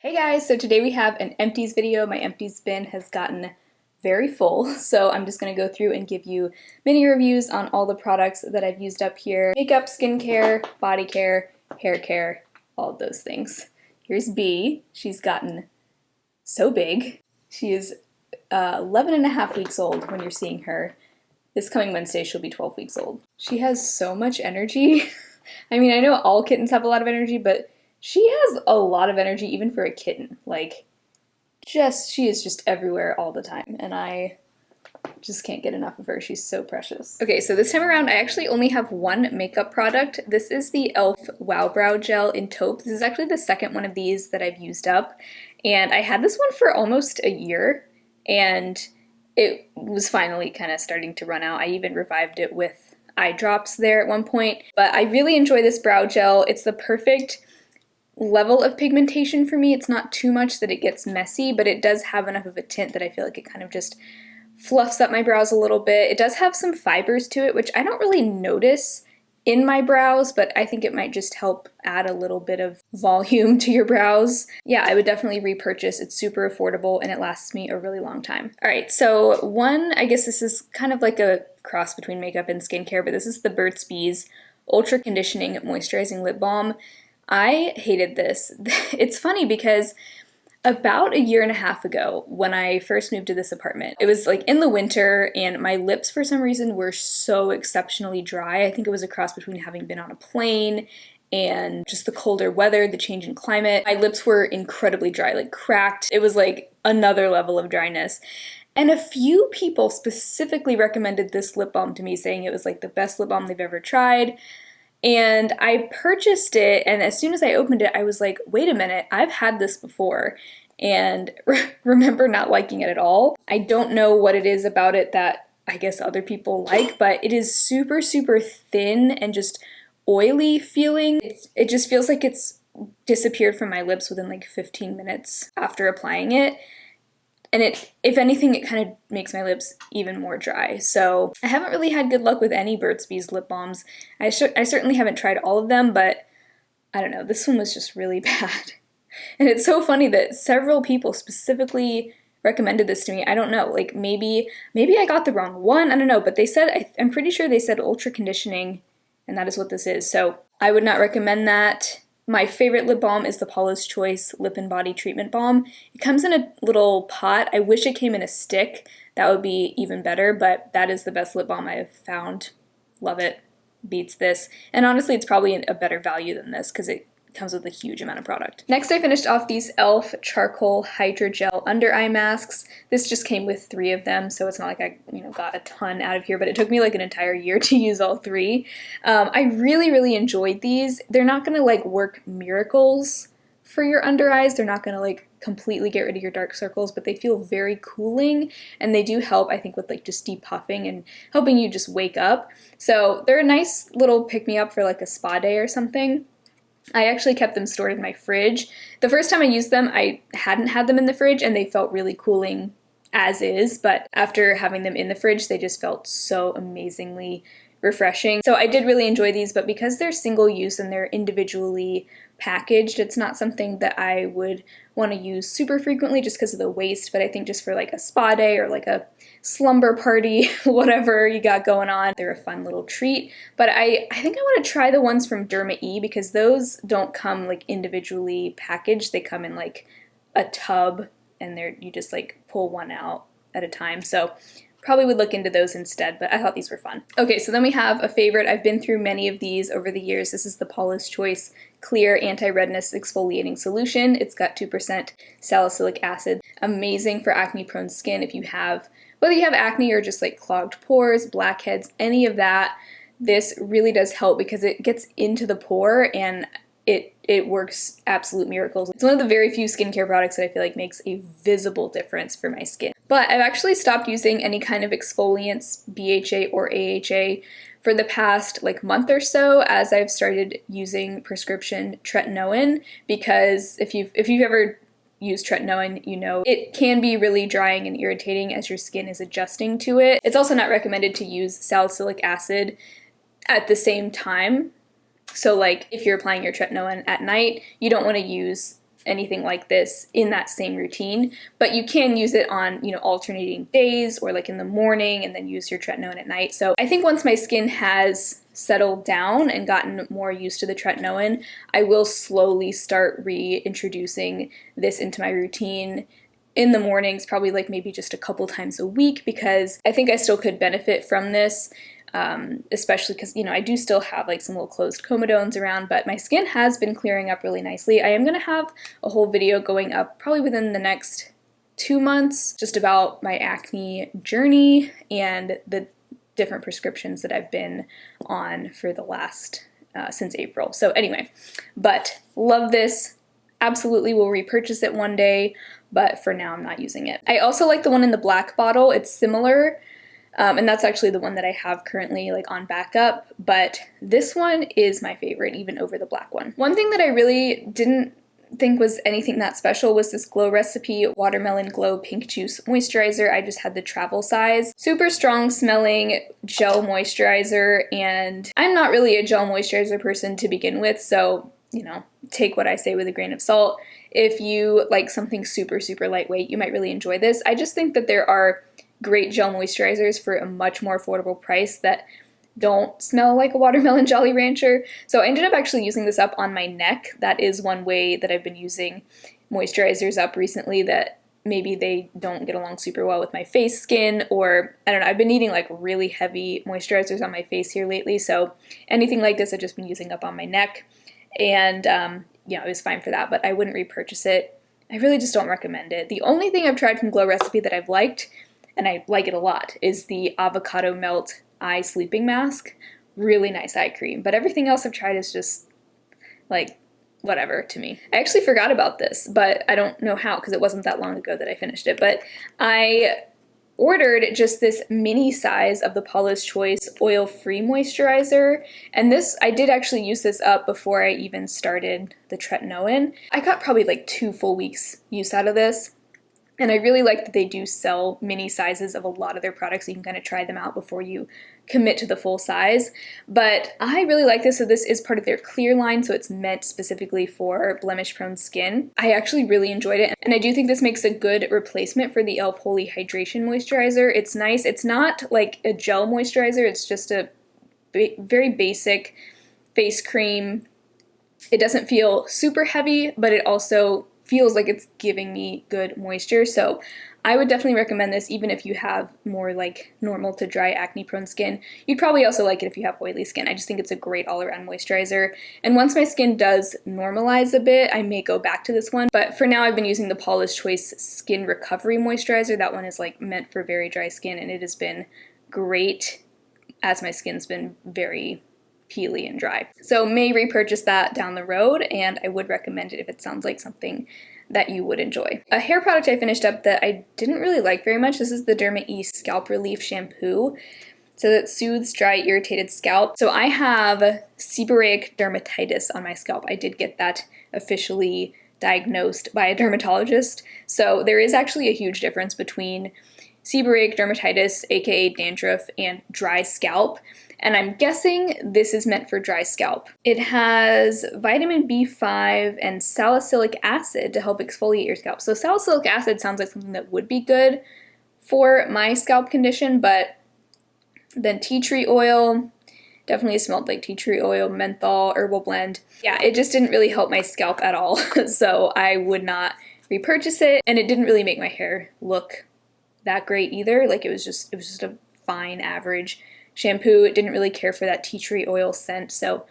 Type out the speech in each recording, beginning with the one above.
Hey guys, so today we have an Empties video. My Empties bin has gotten very full, so I'm just going to go through and give you mini reviews on all the products that I've used up here. Makeup, skincare, body care, hair care, all of those things. Here's B. She's gotten so big. She is 11 and a half weeks old when you're seeing her. This coming Wednesday she'll be 12 weeks old. She has so much energy. I mean, I know all kittens have a lot of energy, but she has a lot of energy even for a kitten. Like, she is just everywhere all the time, and I just can't get enough of her. She's so precious. Okay, so this time around I actually only have one makeup product. This is the e.l.f. Wow Brow Gel in Taupe. This is actually the second one of these that I've used up, and I had this one for almost a year, and it was finally kind of starting to run out. I even revived it with eye drops there at one point, but I really enjoy this brow gel. It's the perfect level of pigmentation for me. It's not too much that it gets messy, but it does have enough of a tint that I feel like it kind of just fluffs up my brows a little bit. It does have some fibers to it, which I don't really notice in my brows, but I think it might just help add a little bit of volume to your brows. Yeah, I would definitely repurchase. It's super affordable and it lasts me a really long time. All right, so one, I guess this is kind of like a cross between makeup and skincare, but this is the Burt's Bees Ultra Conditioning Moisturizing Lip Balm. I hated this. It's funny because about a year and a half ago when I first moved to this apartment, it was like in the winter and my lips for some reason were so exceptionally dry. I think it was a cross between having been on a plane and just the colder weather, the change in climate. My lips were incredibly dry, like cracked. It was like another level of dryness. And a few people specifically recommended this lip balm to me, saying it was like the best lip balm they've ever tried. And I purchased it, and as soon as I opened it, I was like, wait a minute, I've had this before, and remember not liking it at all. I don't know what it is about it that I guess other people like, but it is super, super thin and just oily feeling. It just feels like it's disappeared from my lips within like 15 minutes after applying it. And if anything, it kind of makes my lips even more dry. So I haven't really had good luck with any Burt's Bees lip balms. I certainly haven't tried all of them, but I don't know, this one was just really bad. And it's so funny that several people specifically recommended this to me. I don't know, like maybe I got the wrong one, I don't know, but they said, I'm pretty sure they said ultra conditioning, and that is what this is. So I would not recommend that. My favorite lip balm is the Paula's Choice Lip and Body Treatment Balm. It comes in a little pot. I wish it came in a stick. That would be even better, but that is the best lip balm I have found. Love it. Beats this. And honestly, it's probably a better value than this because it comes with a huge amount of product. Next, I finished off these e.l.f. Charcoal Hydrogel Under Eye Masks. This just came with 3 of them, so it's not like I got a ton out of here, but it took me like an entire year to use all 3. I really, really enjoyed these. They're not gonna like work miracles for your under eyes. They're not gonna like completely get rid of your dark circles, but they feel very cooling, and they do help, I think, with like just depuffing and helping you just wake up. So they're a nice little pick-me-up for like a spa day or something. I actually kept them stored in my fridge. The first time I used them, I hadn't had them in the fridge and they felt really cooling as is, but after having them in the fridge, they just felt so amazingly refreshing. So I did really enjoy these, but because they're single use and they're individually packaged, it's not something that I would want to use super frequently just because of the waste, but I think just for like a spa day or like a slumber party, whatever you got going on, they're a fun little treat. But I think I want to try the ones from Derma E because those don't come like individually packaged. They come in like a tub and you just like pull one out at a time. So probably would look into those instead, but I thought these were fun. Okay, so then we have a favorite. I've been through many of these over the years. This is the Paula's Choice Clear Anti-Redness Exfoliating Solution. It's got 2% salicylic acid. Amazing for acne-prone skin if you have, whether you have acne or just like clogged pores, blackheads, any of that. This really does help because it gets into the pore and it works absolute miracles. It's one of the very few skincare products that I feel like makes a visible difference for my skin. But I've actually stopped using any kind of exfoliants, BHA or AHA, for the past like month or so as I've started using prescription tretinoin, because if you've ever used tretinoin, you know it can be really drying and irritating as your skin is adjusting to it. It's also not recommended to use salicylic acid at the same time. So like if you're applying your tretinoin at night, you don't want to use anything like this in that same routine, but you can use it on, you know, alternating days or like in the morning and then use your tretinoin at night. So I think once my skin has settled down and gotten more used to the tretinoin, I will slowly start reintroducing this into my routine in the mornings, probably like maybe just a couple times a week, because I think I still could benefit from this. Especially because, you know, I do still have like some little closed comedones around, but my skin has been clearing up really nicely. I am going to have a whole video going up probably within the next 2 months just about my acne journey and the different prescriptions that I've been on for the last, since April. So anyway, but love this. Absolutely will repurchase it one day, but for now I'm not using it. I also like the one in the black bottle. It's similar. And that's actually the one that I have currently like on backup, but this one is my favorite even over the black one. One thing that I really didn't think was anything that special was this Recipe Watermelon Glow Pink Juice Moisturizer. I just had the travel size. Super strong smelling gel moisturizer, and I'm not really a gel moisturizer person to begin with, so, you know, take what I say with a grain of salt. If you like something super, super lightweight, you might really enjoy this. I just think that there are great gel moisturizers for a much more affordable price that don't smell like a watermelon Jolly Rancher. So I ended up actually using this up on my neck. That is one way that I've been using moisturizers up recently, that maybe they don't get along super well with my face skin, or I don't know, I've been needing like really heavy moisturizers on my face here lately, so anything like this I've just been using up on my neck, and you know, it was fine for that, but I wouldn't repurchase it. I really just don't recommend it. The only thing I've tried from Recipe that I've liked, and I like it a lot, is the Avocado Melt Eye Sleeping Mask. Really nice eye cream, but everything else I've tried is just like whatever to me. I actually forgot about this, but I don't know how because it wasn't that long ago that I finished it, but I ordered just this mini size of the Paula's Choice oil-free moisturizer, and this, I did actually use this up before I even started the tretinoin. I got probably like 2 full weeks use out of this. And I really like that they do sell mini sizes of a lot of their products, so you can kind of try them out before you commit to the full size. But I really like this, so this is part of their clear line, so it's meant specifically for blemish-prone skin. I actually really enjoyed it, and I do think this makes a good replacement for the e.l.f. Holy Hydration Moisturizer. It's nice. It's not like a gel moisturizer, it's just a very basic face cream. It doesn't feel super heavy, but it also feels like it's giving me good moisture, so I would definitely recommend this even if you have more like normal to dry acne prone skin. You'd probably also like it if you have oily skin. I just think it's a great all-around moisturizer, and once my skin does normalize a bit, I may go back to this one, but for now I've been using the Paula's Choice Skin Recovery Moisturizer. That one is like meant for very dry skin, and it has been great as my skin's been very peely and dry. So may repurchase that down the road, and I would recommend it if it sounds like something that you would enjoy. A hair product I finished up that I didn't really like very much, this is the Derma E Scalp Relief Shampoo. So that soothes dry, irritated scalp. So I have seborrheic dermatitis on my scalp. I did get that officially diagnosed by a dermatologist. So there is actually a huge difference between seborrheic dermatitis, aka dandruff, and dry scalp. And I'm guessing this is meant for dry scalp. It has vitamin B5 and salicylic acid to help exfoliate your scalp. So salicylic acid sounds like something that would be good for my scalp condition, but then tea tree oil, definitely smelled like tea tree oil, menthol, herbal blend. Yeah, it just didn't really help my scalp at all, so I would not repurchase it, and it didn't really make my hair look that great either. Like it was just a fine average shampoo. It didn't really care for that tea tree oil scent, so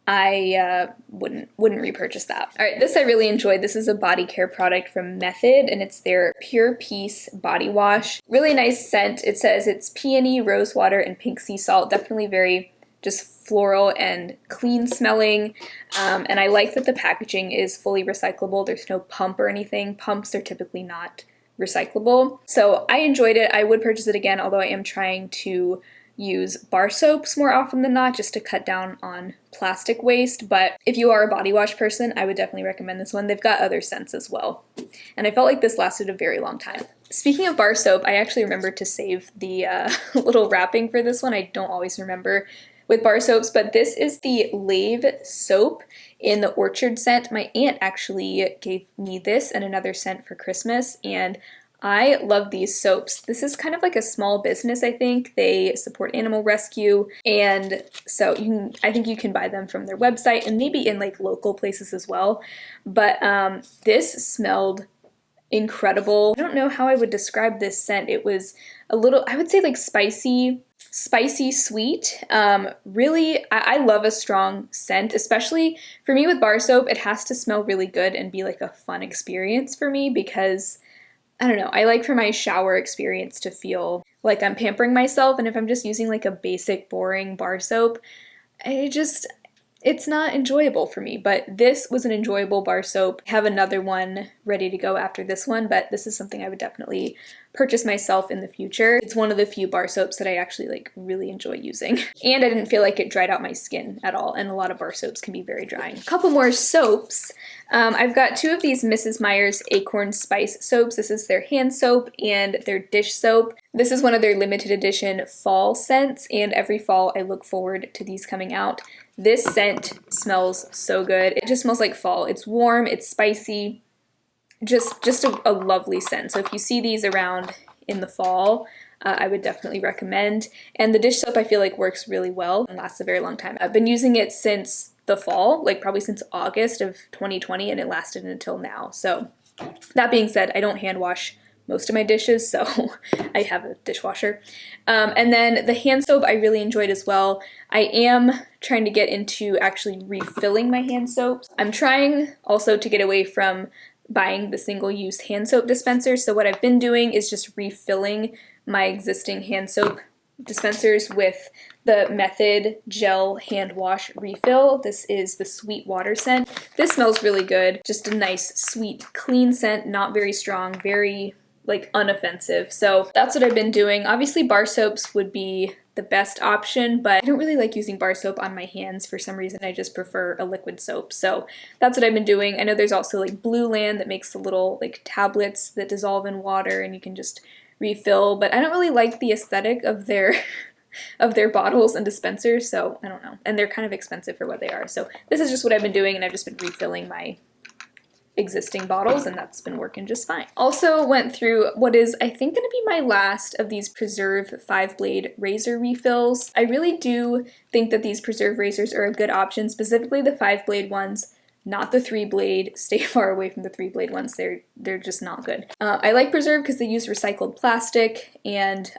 I wouldn't repurchase that. All right, this I really enjoyed. This is a body care product from Method, and it's their Pure Peace body wash. Really nice scent. It says it's peony, rose water, and pink sea salt. Definitely very just floral and clean smelling, and I like that the packaging is fully recyclable. There's no pump or anything. Pumps are typically not recyclable, so I enjoyed it. I would purchase it again, although I am trying to use bar soaps more often than not just to cut down on plastic waste, but if you are a body wash person, I would definitely recommend this one. They've got other scents as well, and I felt like this lasted a very long time. Speaking of bar soap, I actually remembered to save the little wrapping for this one. I don't always remember, with bar soaps, but this is the Lave soap in the Orchard scent. My aunt actually gave me this and another scent for Christmas, and I love these soaps. This is kind of like a small business, I think. They support animal rescue, and so I think you can buy them from their website and maybe in like local places as well. But this smelled incredible. I don't know how I would describe this scent. It was a little, I would say like spicy sweet. Really, I love a strong scent, especially for me with bar soap. It has to smell really good and be like a fun experience for me because I don't know, I like for my shower experience to feel like I'm pampering myself, and if I'm just using like a basic boring bar soap, it's not enjoyable for me. But this was an enjoyable bar soap. I have another one ready to go after this one, but this is something I would definitely purchase myself in the future. It's one of the few bar soaps that I actually like really enjoy using. And I didn't feel like it dried out my skin at all, and a lot of bar soaps can be very drying. A couple more soaps. I've got two of these Mrs. Meyer's Acorn Spice soaps. This is their hand soap and their dish soap. This is one of their limited edition fall scents, and every fall I look forward to these coming out. This scent smells so good. It just smells like fall. It's warm, it's spicy, just a lovely scent. So if you see these around in the fall, I would definitely recommend. And the dish soap I feel like works really well and lasts a very long time. I've been using it since the fall, like probably since August of 2020, and it lasted until now. So that being said, I don't hand wash most of my dishes, so I have a dishwasher. And then the hand soap I really enjoyed as well. I am trying to get into actually refilling my hand soaps. I'm trying also to get away from buying the single-use hand soap dispensers, so what I've been doing is just refilling my existing hand soap dispensers with the Method Gel Hand Wash Refill. This is the Sweet Water scent. This smells really good. Just a nice, sweet, clean scent, not very strong, very like unoffensive. So that's what I've been doing. Obviously bar soaps would be the best option, but I don't really like using bar soap on my hands for some reason. I just prefer a liquid soap. So that's what I've been doing. I know there's also like Blue Land that makes the little like tablets that dissolve in water and you can just refill, but I don't really like the aesthetic of their bottles and dispensers, so I don't know. And they're kind of expensive for what they are. So this is just what I've been doing, and I've just been refilling my existing bottles, and that's been working just fine. Also went through what is, I think, going to be my last of these Preserve 5-blade razor refills. I really do think that these Preserve razors are a good option, specifically the 5-blade ones, not the 3-blade. Stay far away from the 3-blade ones. They're just not good. I like Preserve because they use recycled plastic, and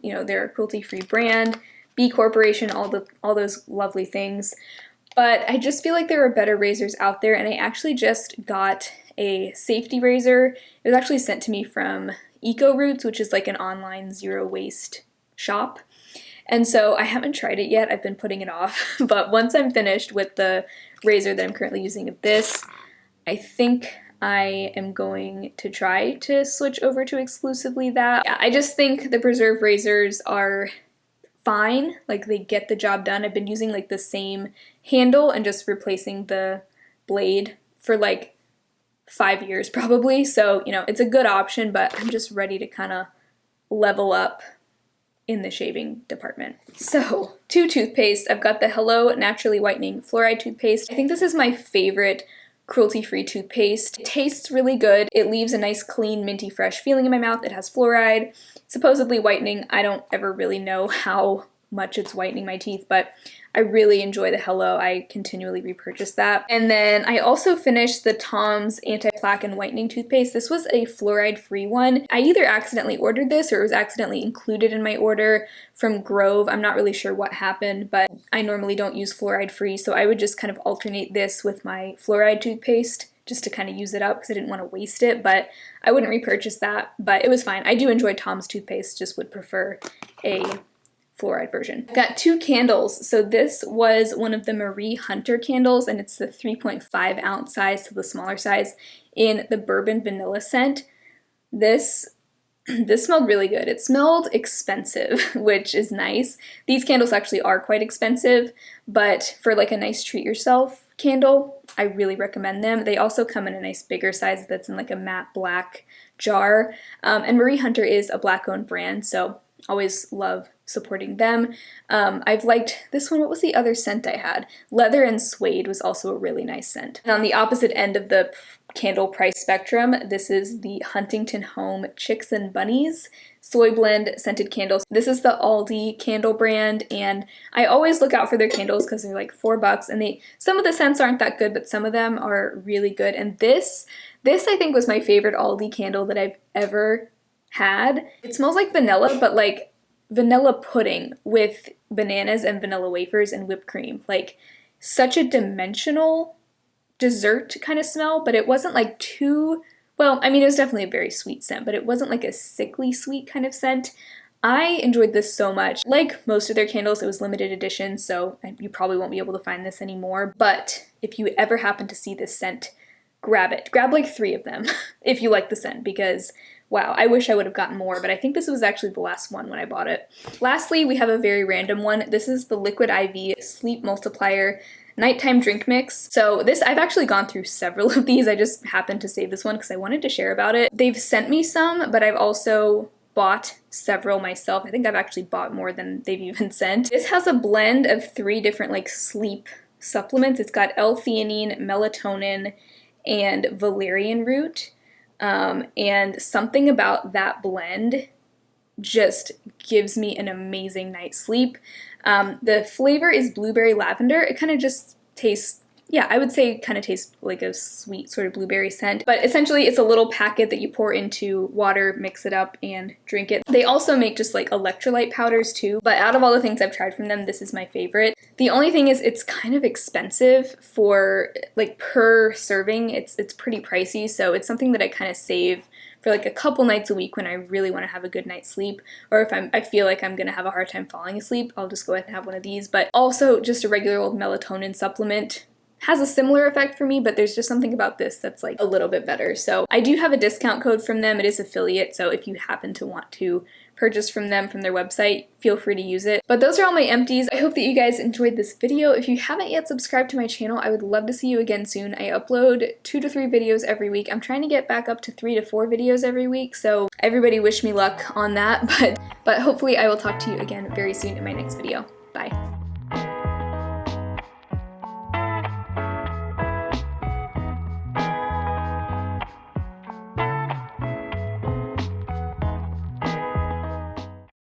you know, they're a cruelty-free brand, B Corporation, all those lovely things. But I just feel like there are better razors out there, and I actually just got a safety razor. It was actually sent to me from Eco Roots, which is like an online zero waste shop. And so I haven't tried it yet. I've been putting it off. But once I'm finished with the razor that I'm currently using of this, I think I am going to try to switch over to exclusively that. Yeah, I just think the Preserve razors are fine, like they get the job done. I've been using like the same handle and just replacing the blade for like 5 years probably, so you know, it's a good option, but I'm just ready to kind of level up in the shaving department. So, two toothpaste. I've got the Hello Naturally Whitening Fluoride toothpaste. I think this is my favorite cruelty-free toothpaste. It tastes really good. It leaves a nice clean minty fresh feeling in my mouth. It has fluoride, supposedly whitening. I don't ever really know how much it's whitening my teeth, but I really enjoy the Hello. I continually repurchase that. And then I also finished the Tom's Anti-Plaque and Whitening toothpaste. This was a fluoride-free one. I either accidentally ordered this or it was accidentally included in my order from Grove. I'm not really sure what happened, but I normally don't use fluoride-free, so I would just kind of alternate this with my fluoride toothpaste just to kind of use it up because I didn't want to waste it, but I wouldn't repurchase that, but it was fine. I do enjoy Tom's toothpaste, just would prefer a fluoride version. I've got two candles. So this was one of the Marie Hunter candles, and it's the 3.5 ounce size, so the smaller size, in the bourbon vanilla scent. This smelled really good. It smelled expensive, which is nice. These candles actually are quite expensive, but for like a nice treat yourself candle, I really recommend them. They also come in a nice bigger size that's in like a matte black jar. And Marie Hunter is a black owned brand, so always love supporting them. I've liked this one. What was the other scent I had? Leather and Suede was also a really nice scent. And on the opposite end of the candle price spectrum, this is the Huntington Home Chicks and Bunnies Soy Blend Scented Candles. This is the Aldi candle brand, and I always look out for their candles because they're like $4, and some of the scents aren't that good, but some of them are really good. And this I think was my favorite Aldi candle that I've ever had. It smells like vanilla, but like vanilla pudding with bananas and vanilla wafers and whipped cream. Like such a dimensional dessert kind of smell, but it wasn't like too, well, I mean, it was definitely a very sweet scent, but it wasn't like a sickly sweet kind of scent. I enjoyed this so much. Like most of their candles, it was limited edition, so you probably won't be able to find this anymore. But if you ever happen to see this scent, grab it. Grab like 3 of them if you like the scent, because wow, I wish I would have gotten more, but I think this was actually the last one when I bought it. Lastly, we have a very random one. This is the Liquid IV Sleep Multiplier Nighttime Drink Mix. So this, I've actually gone through several of these. I just happened to save this one because I wanted to share about it. They've sent me some, but I've also bought several myself. I think I've actually bought more than they've even sent. This has a blend of 3 different like sleep supplements. It's got L-theanine, melatonin, and valerian root. And something about that blend just gives me an amazing night's sleep. The flavor is blueberry lavender. It kind of just tastes, yeah, I would say it kind of tastes like a sweet sort of blueberry scent. But essentially it's a little packet that you pour into water, mix it up, and drink it. They also make just like electrolyte powders too. But out of all the things I've tried from them, this is my favorite. The only thing is it's kind of expensive for like per serving. It's pretty pricey, so it's something that I kind of save for like a couple nights a week when I really want to have a good night's sleep, or if I feel like I'm gonna have a hard time falling asleep, I'll just go ahead and have one of these. But also just a regular old melatonin supplement has a similar effect for me, but there's just something about this that's like a little bit better. So I do have a discount code from them. It is affiliate, so if you happen to want to purchase from them from their website, feel free to use it. But those are all my empties. I hope that you guys enjoyed this video. If you haven't yet subscribed to my channel, I would love to see you again soon. I upload 2 to 3 videos every week. I'm trying to get back up to 3 to 4 videos every week, so everybody wish me luck on that, but hopefully I will talk to you again very soon in my next video. Bye.